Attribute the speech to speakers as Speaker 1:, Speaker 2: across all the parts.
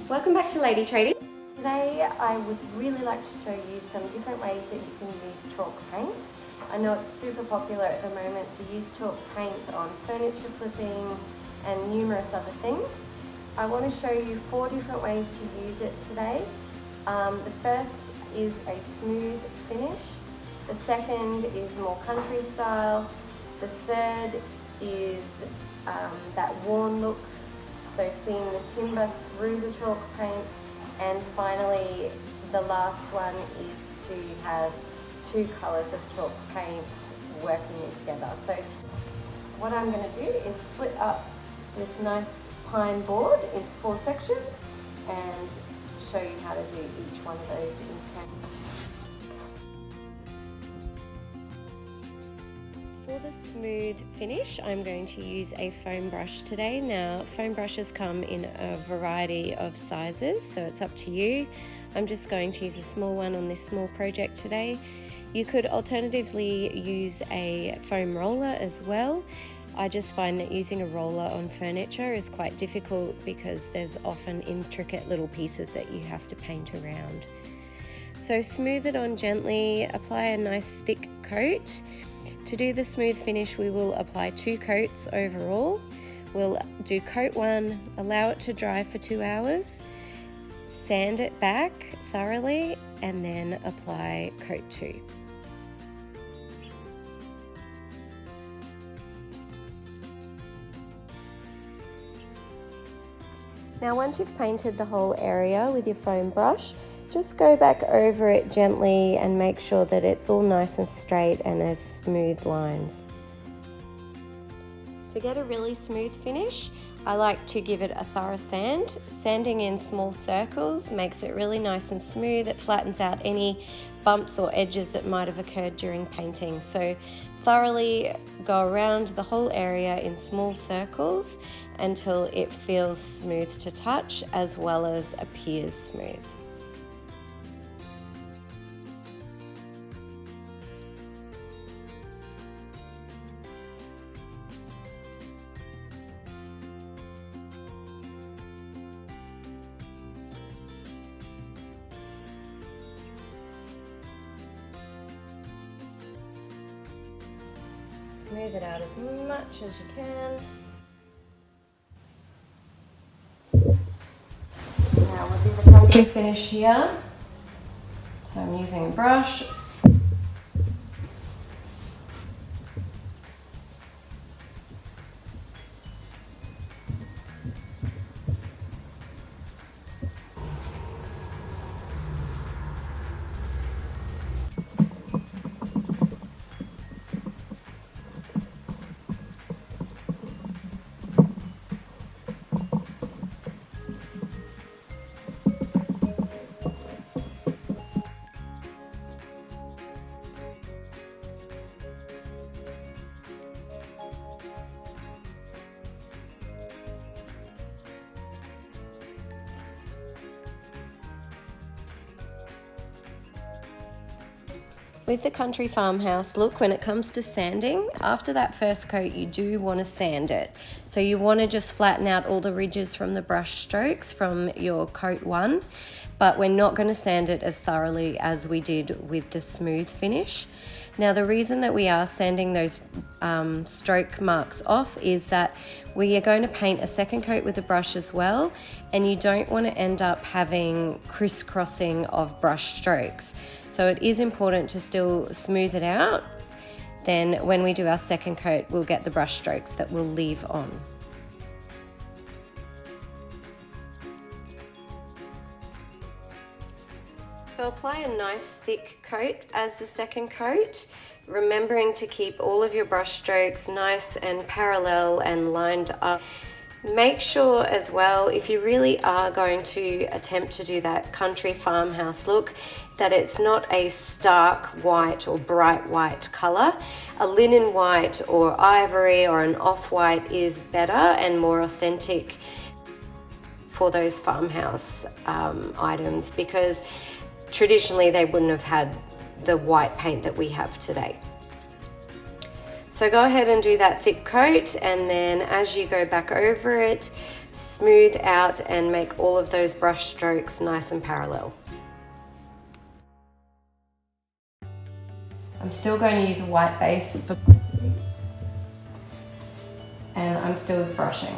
Speaker 1: Welcome back to Lady Tradie.
Speaker 2: Today I would really like to show you some different ways that you can use chalk paint. I know it's super popular at the moment to use chalk paint on furniture flipping and numerous other things. I want to show you 4 different ways to use it today. The first is a smooth finish. The second is more country style. The third is that worn look, so seeing the timber through the chalk paint. And finally, the last one is to have 2 colours of chalk paint working together. So what I'm going to do is split up this nice pine board into 4 sections and show you how to do each one of those in turn.
Speaker 1: For the smooth finish, I'm going to use a foam brush today. Now, foam brushes come in a variety of sizes, so it's up to you. I'm just going to use a small one on this small project today. You could alternatively use a foam roller as well. I just find that using a roller on furniture is quite difficult because there's often intricate little pieces that you have to paint around. So smooth it on gently, apply a nice thick coat. To do the smooth finish, we will apply 2 coats overall. We'll do coat 1, allow it to dry for 2 hours, sand it back thoroughly, and then apply coat 2. Now once you've painted the whole area with your foam brush, just go back over it gently and make sure that it's all nice and straight and has smooth lines. To get a really smooth finish, I like to give it a thorough sand. Sanding in small circles makes it really nice and smooth. It flattens out any bumps or edges that might have occurred during painting. So thoroughly go around the whole area in small circles until it feels smooth to touch as well as appears smooth. Smooth it out as much as you can. Now we'll do the country finish here. So I'm using a brush. With the country farmhouse look, when it comes to sanding, after that first coat you do want to sand it. So you want to just flatten out all the ridges from the brush strokes from your coat 1, but we're not going to sand it as thoroughly as we did with the smooth finish. Now the reason that we are sanding those stroke marks off is that we are going to paint a second coat with the brush as well, and you don't want to end up having crisscrossing of brush strokes. So it is important to still smooth it out. Then when we do our second coat, we'll get the brush strokes that we'll leave on. So apply a nice thick coat as the second coat, remembering to keep all of your brush strokes nice and parallel and lined up. Make sure as well, if you really are going to attempt to do that country farmhouse look, that it's not a stark white or bright white colour. A linen white or ivory or an off-white is better and more authentic for those farmhouse items, because traditionally they wouldn't have had the white paint that we have today. So go ahead and do that thick coat, and then as you go back over it, smooth out and make all of those brush strokes nice and parallel. I'm still going to use a white base for and I'm still brushing.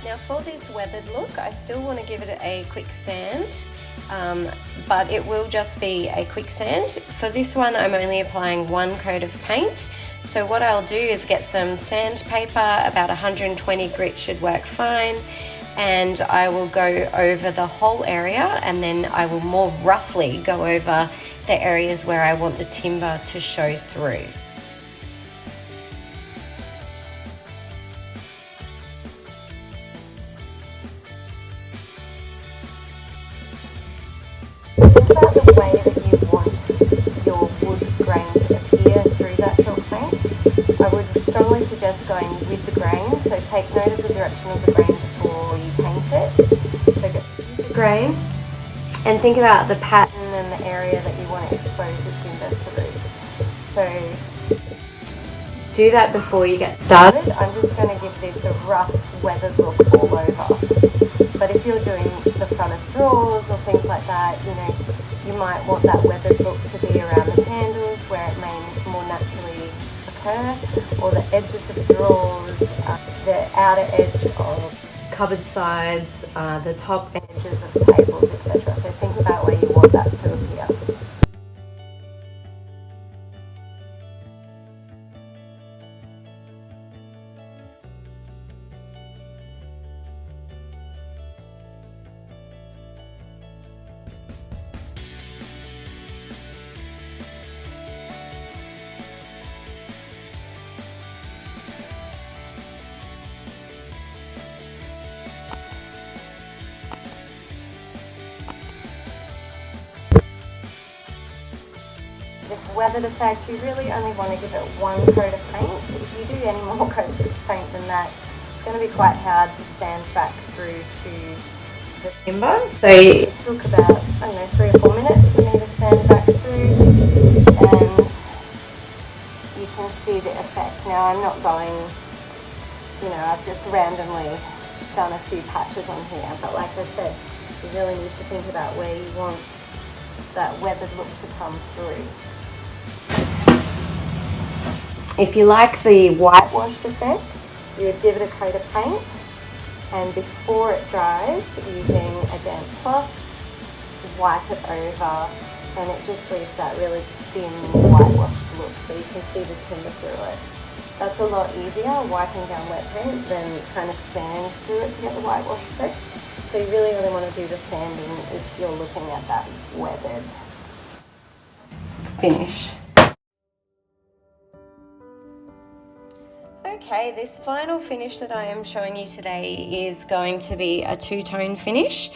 Speaker 1: Now for this weathered look, I still want to give it a quick sand, but it will just be a quick sand. For this one, I'm only applying 1 coat of paint. So what I'll do is get some sandpaper, about 120 grit should work fine, and I will go over the whole area, and then I will more roughly go over the areas where I want the timber to show through.
Speaker 2: Think about the way that you want your wood grain to appear through that chalk paint. I would strongly suggest going with the grain, so take note of the direction of the grain before you paint it. So go with the grain and think about the pattern and the area that you want to expose the timber through. So do that before you get started. I'm just going to give this a rough weathered look all over. But if you're doing the front of drawers or things like that, you might want that weathered look to be around the handles where it may more naturally occur, or the edges of drawers, the outer edge of cupboard sides, the top edges of tables, etc. So think about where you want that to appear. This weathered effect, you really only want to give it 1 coat of paint. If you do any more coats of paint than that, it's going to be quite hard to sand back through to the timber. So it took about, 3 or 4 minutes for me to sand back through, and you can see the effect. Now I'm not going, I've just randomly done a few patches on here, but like I said, you really need to think about where you want that weathered look to come through. If you like the whitewashed effect, you would give it a coat of paint, and before it dries, using a damp cloth, wipe it over, and it just leaves that really thin whitewashed look, so you can see the timber through it. That's a lot easier wiping down wet paint than trying to sand through it to get the whitewash effect. So you really only want to do the sanding if you're looking at that weathered finish.
Speaker 1: Okay, this final finish that I am showing you today is going to be a 2-tone finish.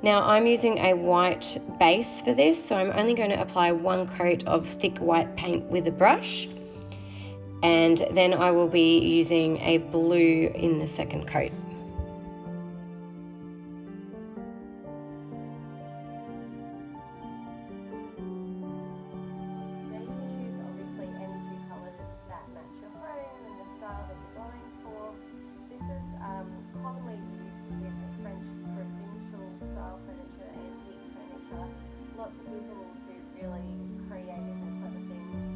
Speaker 1: Now I'm using a white base for this, so I'm only going to apply 1 coat of thick white paint with a brush, and then I will be using a blue in the second coat.
Speaker 2: Commonly used with French provincial style furniture, antique furniture. Lots of people do really creative and clever things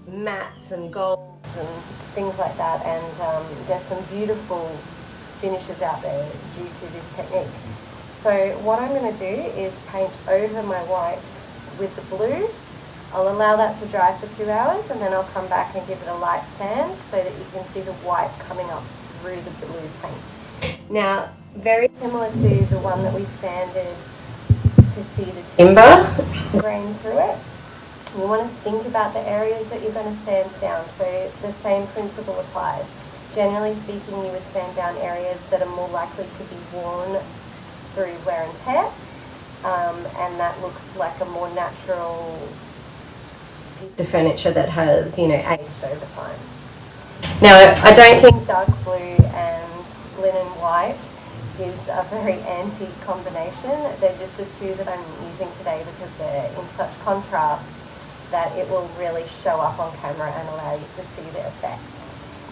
Speaker 2: with mats and golds and things like that, and there's some beautiful finishes out there due to this technique. So what I'm going to do is paint over my white with the blue. I'll allow that to dry for 2 hours, and then I'll come back and give it a light sand so that you can see the white coming up through the blue paint. Now, very similar to the one that we sanded to see the timber grain through it, you want to think about the areas that you're going to sand down. So the same principle applies. Generally speaking, you would sand down areas that are more likely to be worn through wear and tear, and that looks like a more natural piece of furniture that has, you know, aged over time. Now, I don't think dark blue and linen white is a very antique combination. They're just the two that I'm using today because they're in such contrast that it will really show up on camera and allow you to see the effect.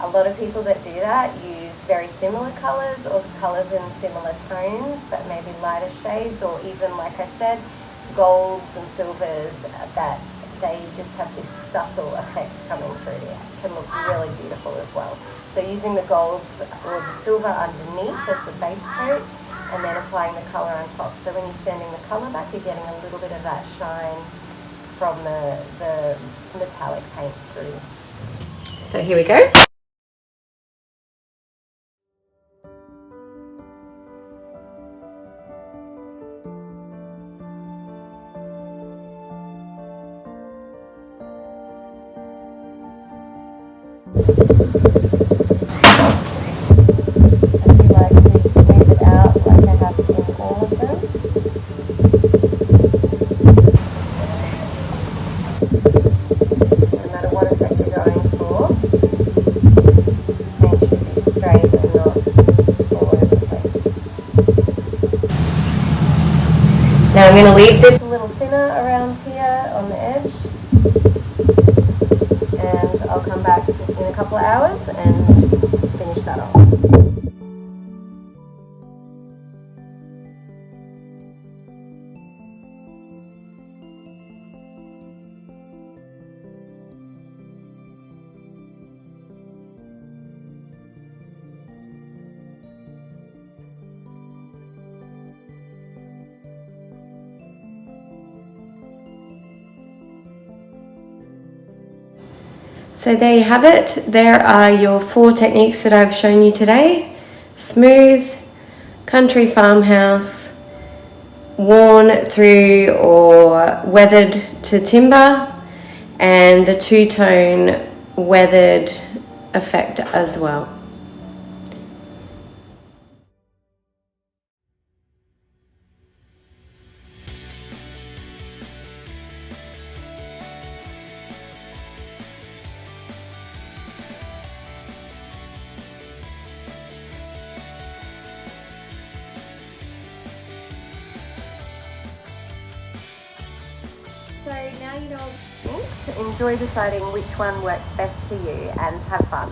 Speaker 2: A lot of people that do that use very similar colours or colours in similar tones, but maybe lighter shades, or even, like I said, golds and silvers, that they just have this subtle effect coming through. It can look really beautiful as well. So using the golds or the silver underneath as the base coat, and then applying the colour on top. So when you're sending the colour back, you're getting a little bit of that shine from the metallic paint through. So here we go. Now I'm going to leave this a little thinner around here on the edge, and I'll come back in a couple of hours and finish that off. So there you have it. There are your 4 techniques that I've shown you today. Smooth, country farmhouse, worn through or weathered to timber, and the two-tone weathered effect as well. So now you know all the techniques. Enjoy deciding which one works best for you and have fun.